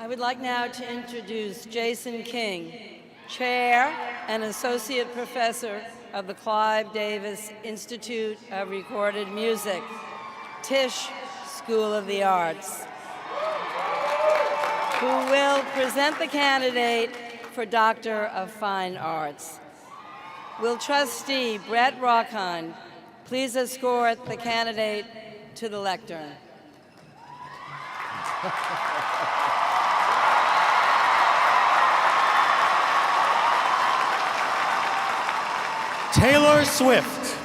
I would like now to introduce Jason King, Chair and Associate Professor of the Clive Davis Institute of Recorded Music, Tisch School of the Arts, who will present the candidate for Doctor of Fine Arts. Will Trustee Brett Rockhind please escort the candidate to the lectern? Taylor Swift,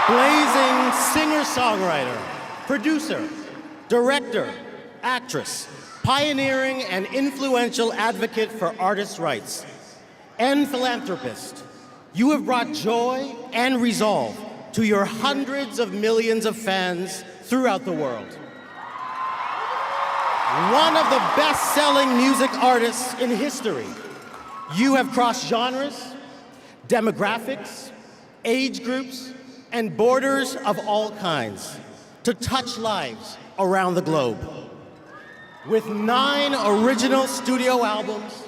blazing singer-songwriter, producer, director, actress, pioneering and influential advocate for artists' rights, and philanthropist. You have brought joy and resolve to your hundreds of millions of fans throughout the world. One of the best-selling music artists in history, you have crossed genres, demographics, age groups, and borders of all kinds to touch lives around the globe. With 9 original studio albums,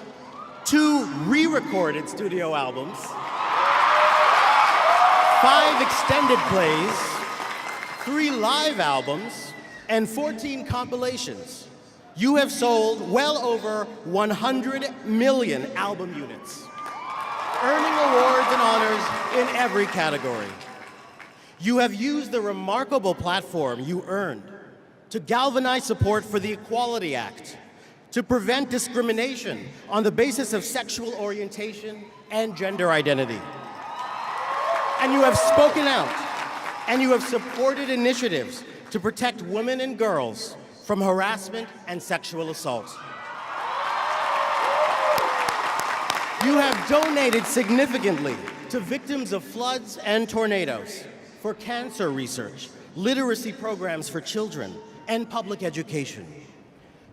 2 re-recorded studio albums, 5 extended plays, 3 live albums, and 14 compilations, you have sold well over 100 million album units, earning awards and honors in every category. You have used the remarkable platform you earned to galvanize support for the Equality Act, to prevent discrimination on the basis of sexual orientation and gender identity. And you have spoken out, and you have supported initiatives to protect women and girls from harassment and sexual assault. You have donated significantly to victims of floods and tornadoes, for cancer research, literacy programs for children, and public education.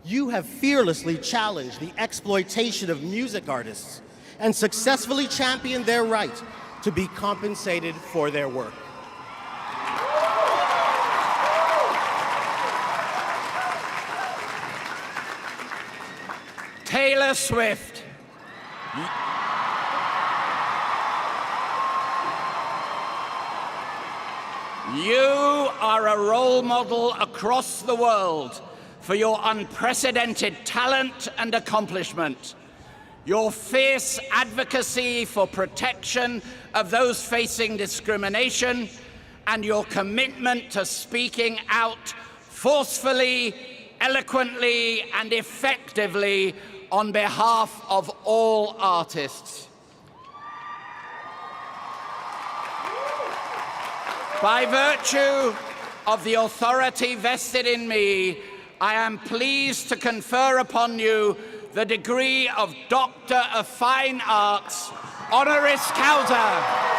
You have fearlessly challenged the exploitation of music artists and successfully championed their right to be compensated for their work. Taylor Swift. You are a role model across the world for your unprecedented talent and accomplishment, your fierce advocacy for protection of those facing discrimination, and your commitment to speaking out forcefully, eloquently, and effectively on behalf of all artists. By virtue of the authority vested in me, I am pleased to confer upon you the degree of Doctor of Fine Arts, honoris causa.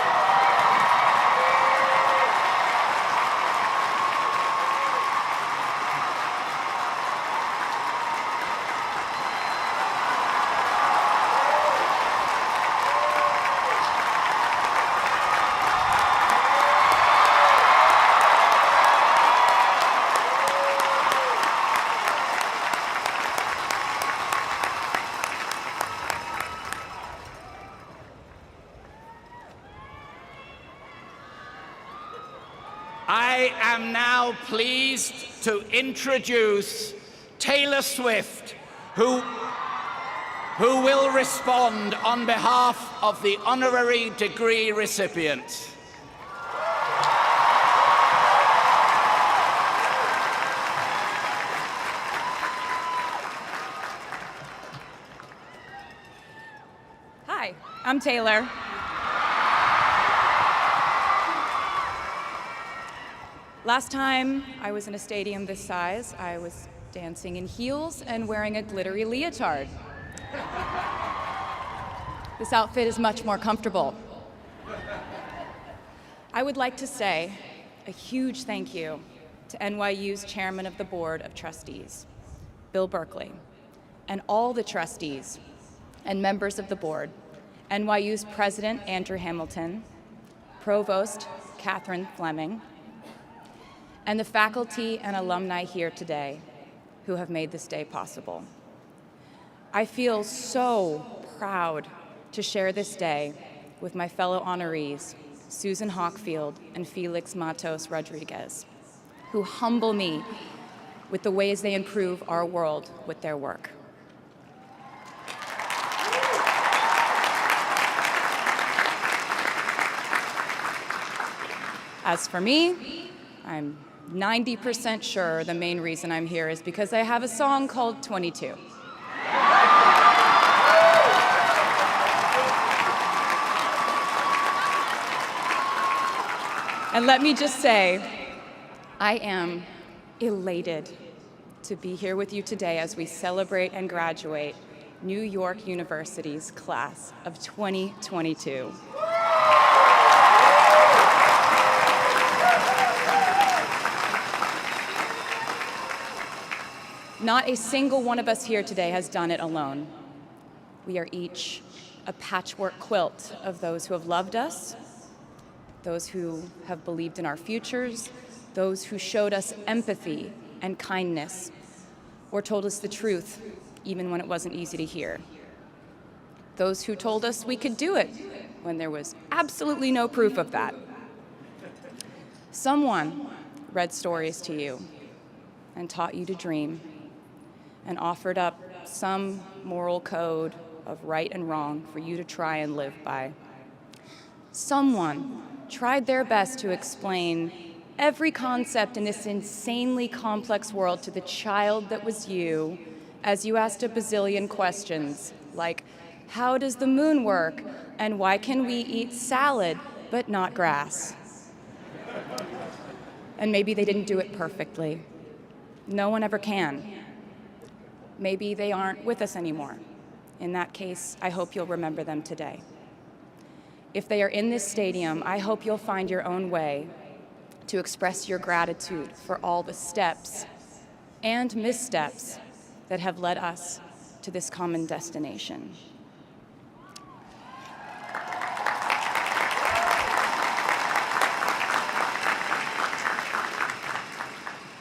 I am now pleased to introduce Taylor Swift, who will respond on behalf of the honorary degree recipients. Hi, I'm Taylor. Last time I was in a stadium this size, I was dancing in heels and wearing a glittery leotard. This outfit is much more comfortable. I would like to say a huge thank you to NYU's Chairman of the Board of Trustees, Bill Berkeley, and all the trustees and members of the board, NYU's President Andrew Hamilton, Provost Catherine Fleming, and the faculty and alumni here today, who have made this day possible. I feel so proud to share this day with my fellow honorees, Susan Hockfield and Felix Matos Rodriguez, who humble me with the ways they improve our world with their work. As for me, I'm 90% sure the main reason I'm here is because I have a song called 22. And let me just say, I am elated to be here with you today as we celebrate and graduate New York University's class of 2022. Not a single one of us here today has done it alone. We are each a patchwork quilt of those who have loved us, those who have believed in our futures, those who showed us empathy and kindness, or told us the truth, even when it wasn't easy to hear. Those who told us we could do it when there was absolutely no proof of that. Someone read stories to you and taught you to dream and offered up some moral code of right and wrong for you to try and live by. Someone tried their best to explain every concept in this insanely complex world to the child that was you as you asked a bazillion questions, like, how does the moon work? And why can we eat salad but not grass? And maybe they didn't do it perfectly. No one ever can. Maybe they aren't with us anymore. In that case, I hope you'll remember them today. If they are in this stadium, I hope you'll find your own way to express your gratitude for all the steps and missteps that have led us to this common destination.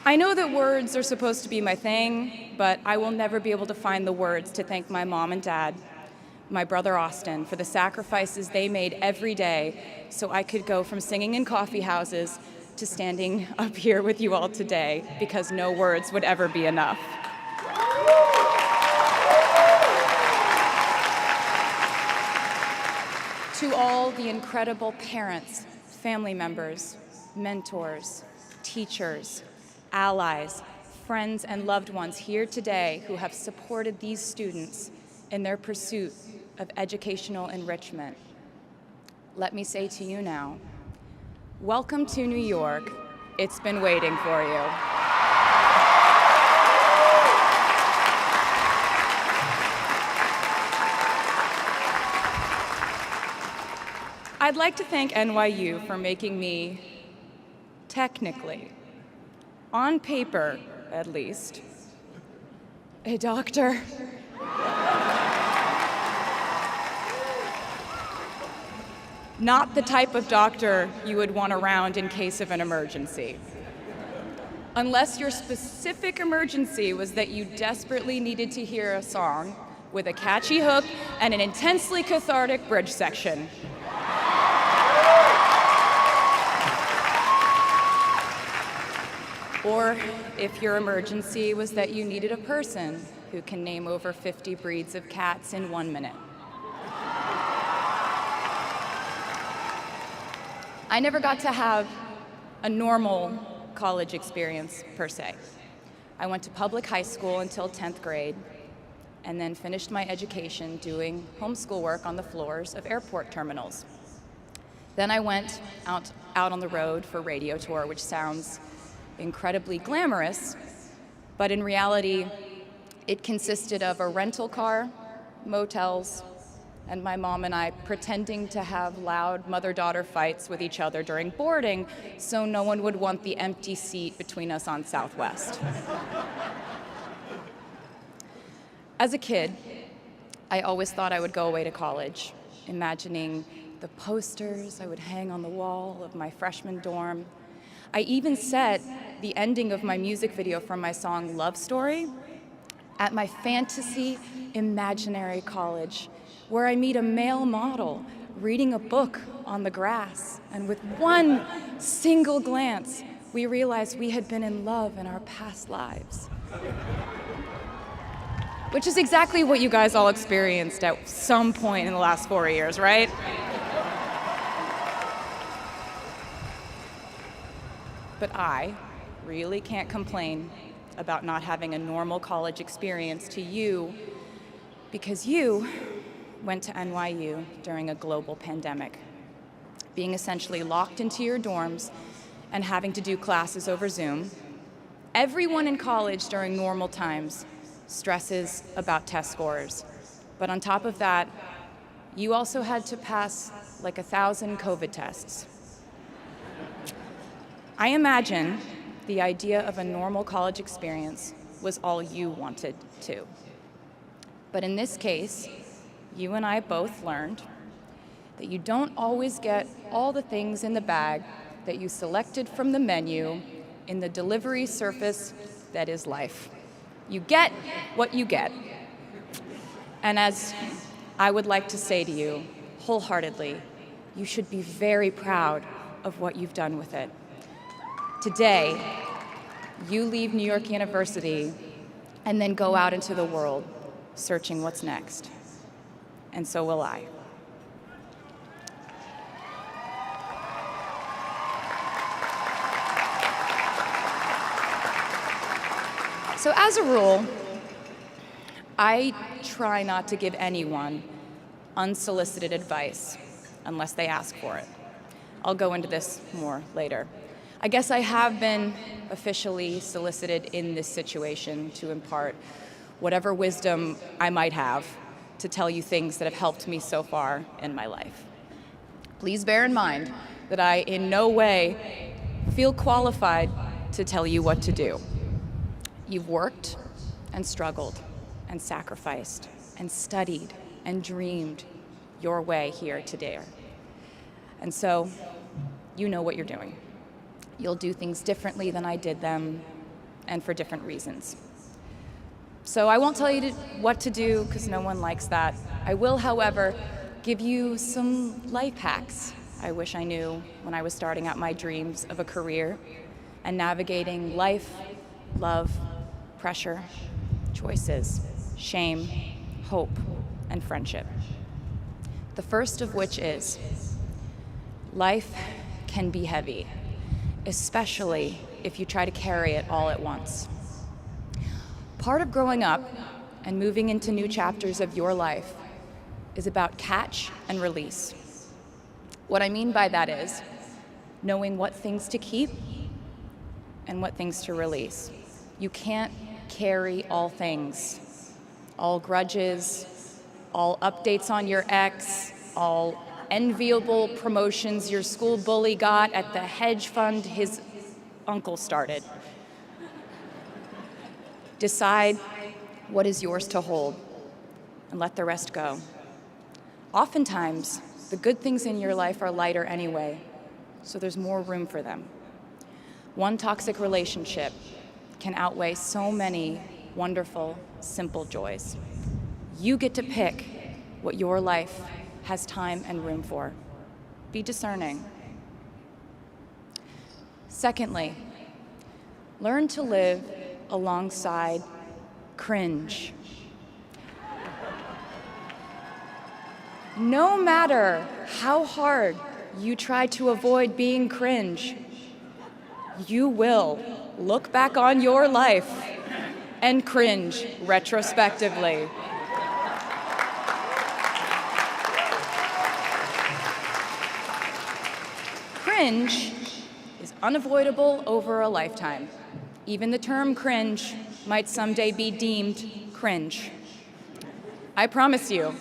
I know that words are supposed to be my thing, but I will never be able to find the words to thank my mom and dad, my brother Austin, for the sacrifices they made every day so I could go from singing in coffee houses to standing up here with you all today, because no words would ever be enough. To all the incredible parents, family members, mentors, teachers, allies, friends, and loved ones here today who have supported these students in their pursuit of educational enrichment, let me say to you now, welcome to New York. It's been waiting for you. I'd like to thank NYU for making me, technically, on paper at least, a doctor. Not the type of doctor you would want around in case of an emergency. Unless your specific emergency was that you desperately needed to hear a song with a catchy hook and an intensely cathartic bridge section. Or if your emergency was that you needed a person who can name over 50 breeds of cats in 1 minute. I never got to have a normal college experience, per se. I went to public high school until 10th grade, and then finished my education doing homeschool work on the floors of airport terminals. Then I went out on the road for radio tour, which sounds incredibly glamorous, but in reality, it consisted of a rental car, motels, and my mom and I pretending to have loud mother-daughter fights with each other during boarding so no one would want the empty seat between us on Southwest. As a kid, I always thought I would go away to college, imagining the posters I would hang on the wall of my freshman dorm. I even set the ending of my music video for my song Love Story at my fantasy imaginary college, where I meet a male model reading a book on the grass, and with one single glance, we realized we had been in love in our past lives. Which is exactly what you guys all experienced at some point in the last 4 years, right? But I really can't complain about not having a normal college experience to you, because you went to NYU during a global pandemic, being essentially locked into your dorms and having to do classes over Zoom. Everyone in college during normal times stresses about test scores. But on top of that, you also had to pass like 1,000 COVID tests. I imagine the idea of a normal college experience was all you wanted too. But in this case, you and I both learned that you don't always get all the things in the bag that you selected from the menu in the delivery service that is life. You get what you get. And as I would like to say to you wholeheartedly, you should be very proud of what you've done with it. Today, you leave New York University and then go out into the world searching what's next. And so will I. So as a rule, I try not to give anyone unsolicited advice unless they ask for it. I'll go into this more later. I guess I have been officially solicited in this situation to impart whatever wisdom I might have to tell you things that have helped me so far in my life. Please bear in mind that I in no way feel qualified to tell you what to do. You've worked and struggled and sacrificed and studied and dreamed your way here today. And so you know what you're doing. You'll do things differently than I did them, and for different reasons. So I won't tell you what to do, because no one likes that. I will, however, give you some life hacks I wish I knew when I was starting out my dreams of a career and navigating life, love, pressure, choices, shame, hope, and friendship. The first of which is, life can be heavy, especially if you try to carry it all at once. Part of growing up and moving into new chapters of your life is about catch and release. What I mean by that is knowing what things to keep and what things to release. You can't carry all things, all grudges, all updates on your ex, all enviable promotions your school bully got at the hedge fund his uncle started. Decide what is yours to hold and let the rest go. Oftentimes, the good things in your life are lighter anyway, so there's more room for them. One toxic relationship can outweigh so many wonderful, simple joys. You get to pick what your life has time and room for. Be discerning. Secondly, learn to live alongside cringe. No matter how hard you try to avoid being cringe, you will look back on your life and cringe retrospectively. Cringe is unavoidable over a lifetime. Even the term cringe might someday be deemed cringe. I promise you,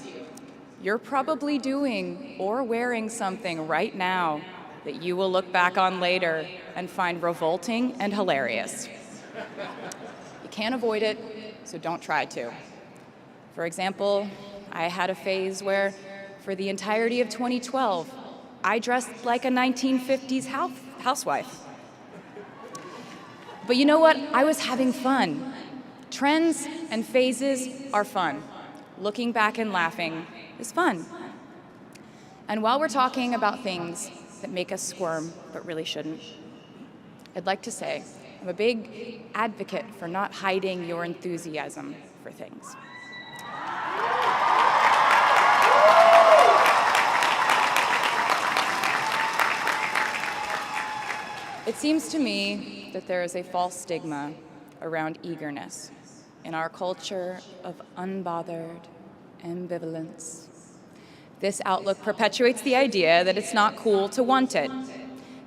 you're probably doing or wearing something right now that you will look back on later and find revolting and hilarious. You can't avoid it, so don't try to. For example, I had a phase where, for the entirety of 2012, I dressed like a 1950s housewife. But you know what? I was having fun. Trends and phases are fun. Looking back and laughing is fun. And while we're talking about things that make us squirm but really shouldn't, I'd like to say I'm a big advocate for not hiding your enthusiasm for things. It seems to me that there is a false stigma around eagerness in our culture of unbothered ambivalence. This outlook perpetuates the idea that it's not cool to want it,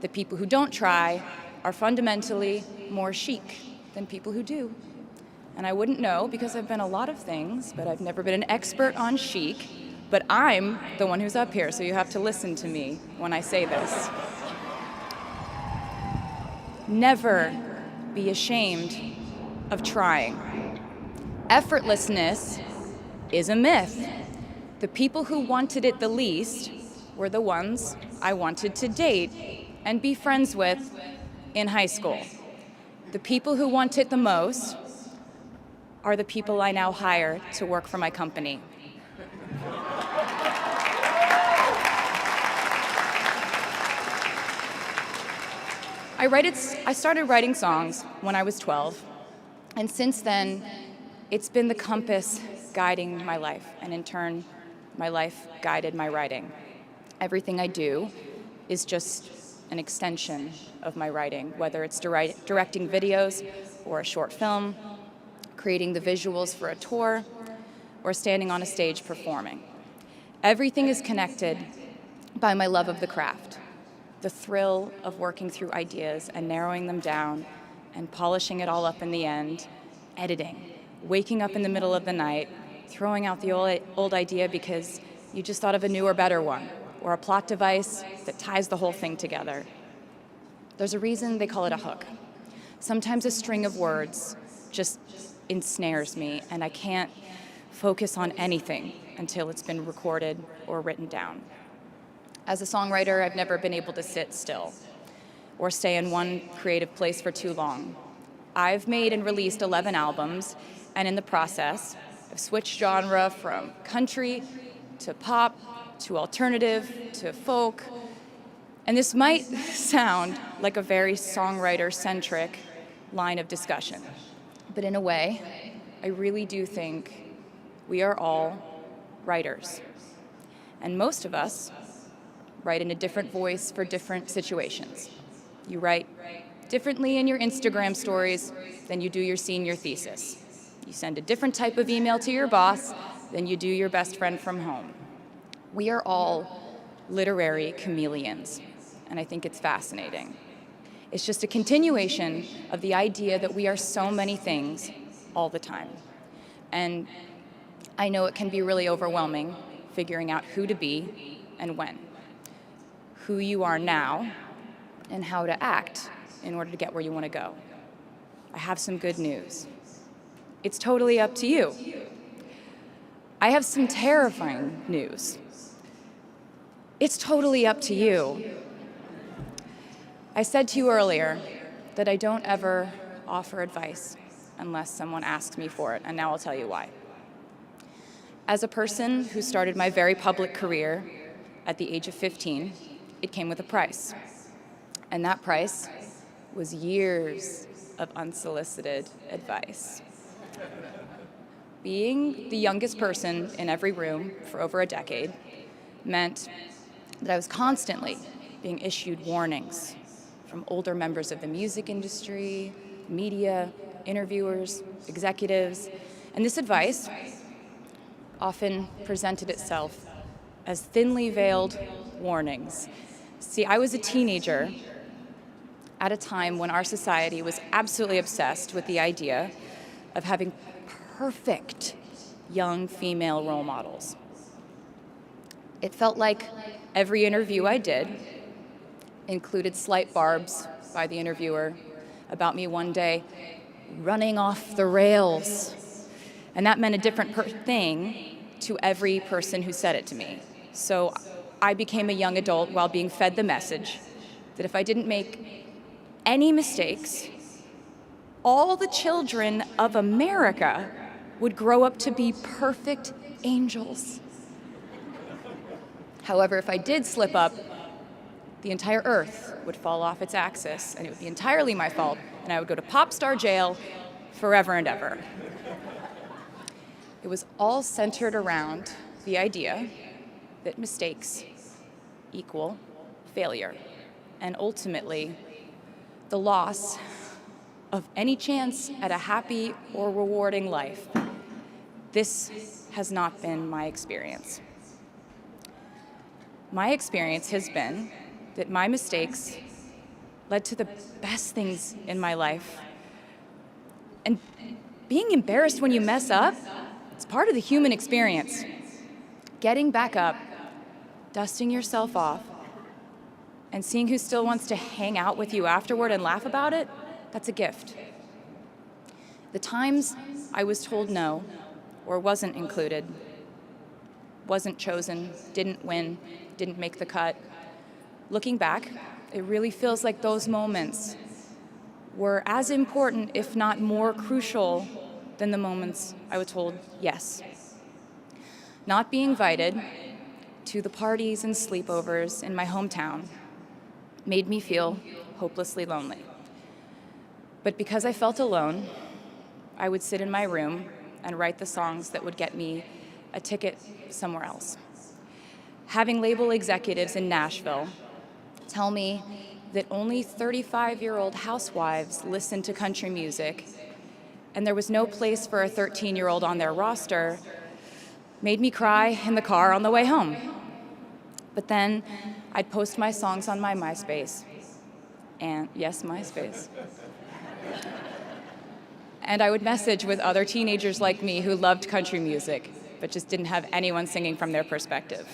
that people who don't try are fundamentally more chic than people who do. And I wouldn't know because I've been a lot of things, but I've never been an expert on chic, but I'm the one who's up here, so you have to listen to me when I say this. Never be ashamed of trying. Effortlessness is a myth. The people who wanted it the least were the ones I wanted to date and be friends with in high school. The people who want it the most are the people I now hire to work for my company. I started writing songs when I was 12, and since then, it's been the compass guiding my life, and in turn, my life guided my writing. Everything I do is just an extension of my writing, whether it's directing videos or a short film, creating the visuals for a tour, or standing on a stage performing. Everything is connected by my love of the craft, the thrill of working through ideas and narrowing them down and polishing it all up in the end, editing, waking up in the middle of the night, throwing out the old idea because you just thought of a newer, better one, or a plot device that ties the whole thing together. There's a reason they call it a hook. Sometimes a string of words just ensnares me, and I can't focus on anything until it's been recorded or written down. As a songwriter, I've never been able to sit still or stay in one creative place for too long. I've made and released 11 albums, and in the process, I've switched genre from country to pop to alternative to folk. And this might sound like a very songwriter-centric line of discussion, but in a way, I really do think we are all writers. And most of us write in a different voice for different situations. You write differently in your Instagram stories than you do your senior thesis. You send a different type of email to your boss than you do your best friend from home. We are all literary chameleons, and I think it's fascinating. It's just a continuation of the idea that we are so many things all the time. And I know it can be really overwhelming figuring out who to be and when, who you are now, and how to act in order to get where you want to go. I have some good news. It's totally up to you. I have some terrifying news. It's totally up to you. I said to you earlier that I don't ever offer advice unless someone asks me for it, and now I'll tell you why. As a person who started my very public career at the age of 15, it came with a price. And that price was years of unsolicited advice. Being the youngest person in every room for over a decade meant that I was constantly being issued warnings from older members of the music industry, media, interviewers, executives, and this advice often presented itself as thinly veiled warnings. See, I was a teenager at a time when our society was absolutely obsessed with the idea of having perfect young female role models. It felt like every interview I did included slight barbs by the interviewer about me one day running off the rails. And that meant a different thing to every person who said it to me. So I became a young adult while being fed the message that if I didn't make any mistakes, all the children of America would grow up to be perfect angels. However, if I did slip up, the entire earth would fall off its axis, and it would be entirely my fault, and I would go to pop star jail forever and ever. It was all centered around the idea that mistakes equal failure, and ultimately the loss of any chance at a happy or rewarding life. This has not been my experience. My experience has been that my mistakes led to the best things in my life. And being embarrassed when you mess up, it's part of the human experience. Getting back up, dusting yourself off, and seeing who still wants to hang out with you afterward and laugh about it, that's a gift. The times I was told no, or wasn't included, wasn't chosen, didn't win, didn't make the cut, looking back, it really feels like those moments were as important, if not more crucial, than the moments I was told yes. Not being invited to the parties and sleepovers in my hometown made me feel hopelessly lonely. But because I felt alone, I would sit in my room and write the songs that would get me a ticket somewhere else. Having label executives in Nashville tell me that only 35-year-old housewives listen to country music, and there was no place for a 13-year-old on their roster, made me cry in the car on the way home. But then I'd post my songs on my MySpace, and yes, MySpace. And I would message with other teenagers like me who loved country music, but just didn't have anyone singing from their perspective.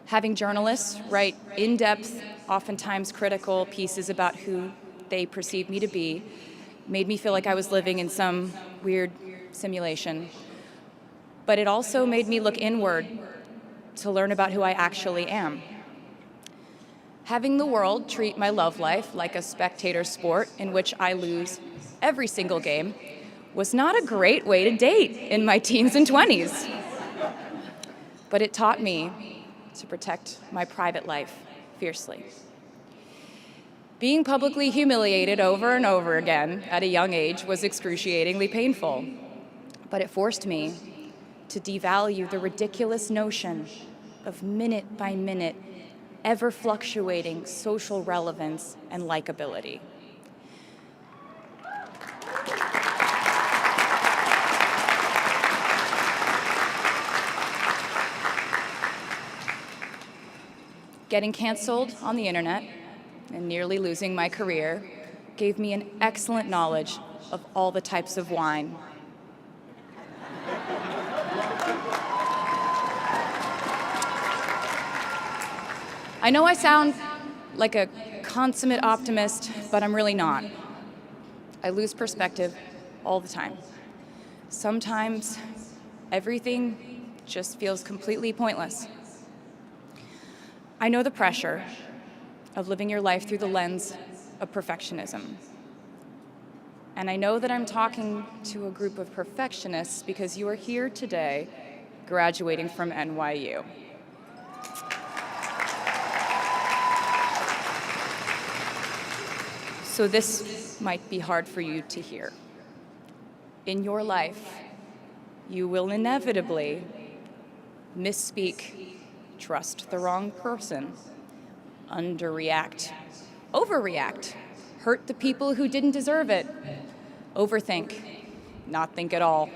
Having journalists write in-depth, oftentimes critical pieces about who they perceived me to be made me feel like I was living in some weird simulation. But it also made me look inward to learn about who I actually am. Having the world treat my love life like a spectator sport in which I lose every single game was not a great way to date in my teens and 20s. But it taught me to protect my private life fiercely. Being publicly humiliated over and over again at a young age was excruciatingly painful, but it forced me to devalue the ridiculous notion of minute-by-minute, ever-fluctuating social relevance and likability. Getting canceled on the internet and nearly losing my career gave me an excellent knowledge of all the types of wine. I know I sound like a consummate optimist, but I'm really not. I lose perspective all the time. Sometimes everything just feels completely pointless. I know the pressure of living your life through the lens of perfectionism. And I know that I'm talking to a group of perfectionists because you are here today graduating from NYU. So this might be hard for you to hear. In your life, you will inevitably misspeak, trust the wrong person, underreact, overreact, hurt the people who didn't deserve it, overthink, not think at all,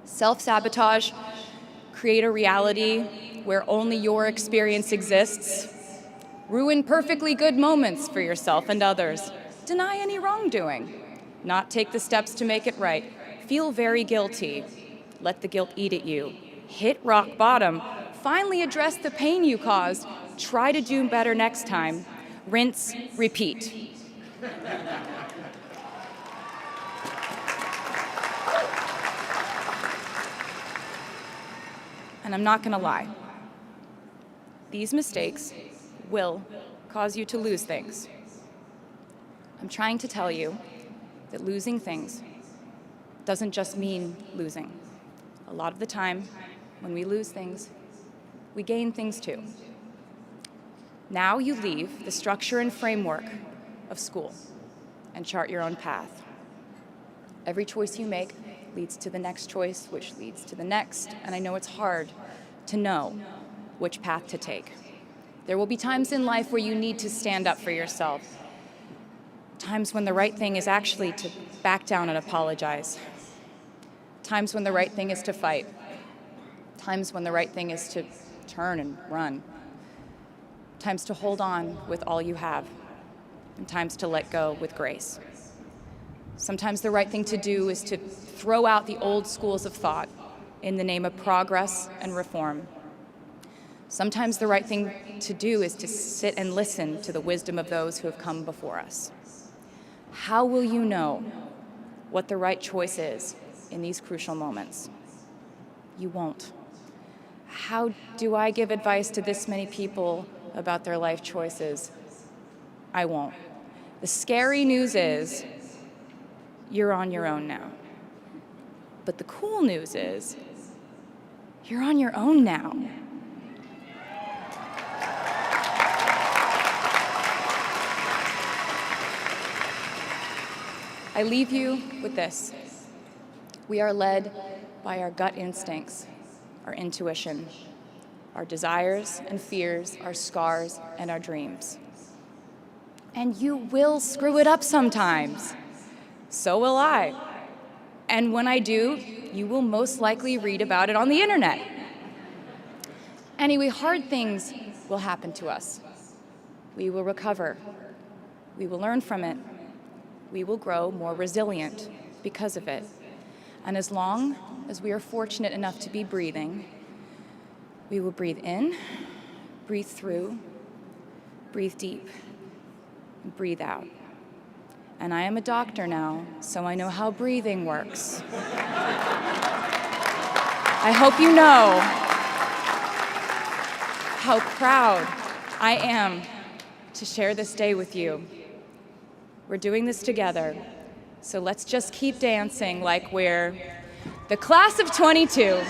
self-sabotage, create a reality where only your experience exists, ruin perfectly good moments for yourself and others, deny any wrongdoing, not take the steps to make it right, feel very guilty, let the guilt eat at you, hit rock bottom, finally address the pain you caused, try to do better next time, rinse, repeat. And I'm not gonna lie, these mistakes will cause you to lose things. I'm trying to tell you that losing things doesn't just mean losing. A lot of the time, when we lose things, we gain things too. Now you leave the structure and framework of school and chart your own path. Every choice you make leads to the next choice, which leads to the next, and I know it's hard to know which path to take. There will be times in life where you need to stand up for yourself, times when the right thing is actually to back down and apologize, times when the right thing is to fight, times when the right thing is to turn and run, times to hold on with all you have, and times to let go with grace. Sometimes the right thing to do is to throw out the old schools of thought in the name of progress and reform. Sometimes the right thing to do is to sit and listen to the wisdom of those who have come before us. How will you know what the right choice is in these crucial moments? You won't. How do I give advice to this many people about their life choices? I won't. The scary news is you're on your own now. But the cool news is you're on your own now. I leave you with this. We are led by our gut instincts, our intuition, our desires and fears, our scars and our dreams. And you will screw it up sometimes. So will I. And when I do, you will most likely read about it on the internet. Anyway, hard things will happen to us. We will recover. We will learn from it. We will grow more resilient because of it. And as long as we are fortunate enough to be breathing, we will breathe in, breathe through, breathe deep, and breathe out. And I am a doctor now, so I know how breathing works. I hope you know how proud I am to share this day with you. We're doing this together, so let's just keep dancing like we're the class of 22.